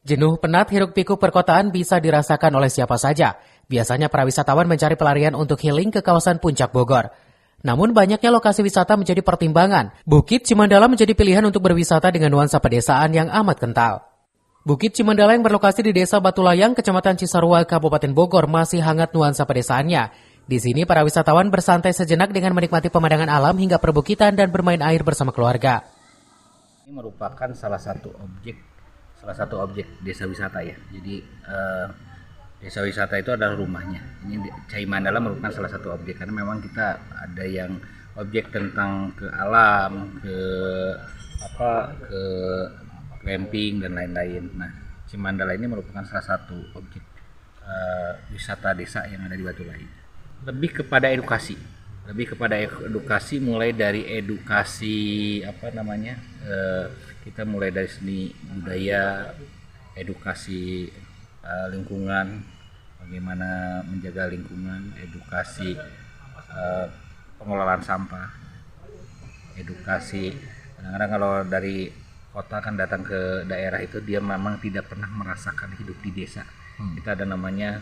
Jenuh penat hiruk-pikuk perkotaan bisa dirasakan oleh siapa saja. Biasanya para wisatawan mencari pelarian untuk healing ke kawasan Puncak Bogor. Namun banyaknya lokasi wisata menjadi pertimbangan. Bukit Cimandala menjadi pilihan untuk berwisata dengan nuansa pedesaan yang amat kental. Bukit Cimandala yang berlokasi di Desa Batulayang, Kecamatan Cisarua, Kabupaten Bogor masih hangat nuansa pedesaannya. Di sini para wisatawan bersantai sejenak dengan menikmati pemandangan alam hingga perbukitan dan bermain air bersama keluarga. Ini merupakan salah satu objek desa wisata ya. Jadi desa wisata itu adalah rumahnya. Ini Cimandala merupakan salah satu objek karena memang kita ada yang objek tentang ke alam, ke camping dan lain-lain. Nah, Cimandala ini merupakan salah satu objek wisata desa yang ada di Batulayang. Lebih kepada edukasi mulai dari edukasi kita mulai dari seni budaya, edukasi lingkungan, bagaimana menjaga lingkungan, edukasi pengelolaan sampah, edukasi. Kadang-kadang kalau dari kota kan datang ke daerah itu dia memang tidak pernah merasakan hidup di desa. Kita ada namanya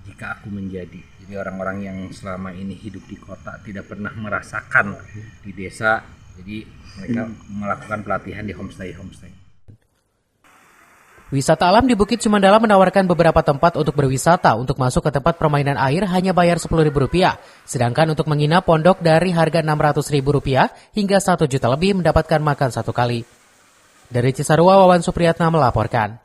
jika aku menjadi. Jadi orang-orang yang selama ini hidup di kota tidak pernah merasakan di desa. Jadi mereka melakukan pelatihan di homestay. Wisata alam di Bukit Cimandala menawarkan beberapa tempat untuk berwisata. Untuk masuk ke tempat permainan air hanya bayar Rp10.000. Sedangkan untuk menginap pondok dari harga Rp600.000 hingga Rp1 juta lebih mendapatkan makan satu kali. Dari Cisarua, Wawan Supriyatna melaporkan.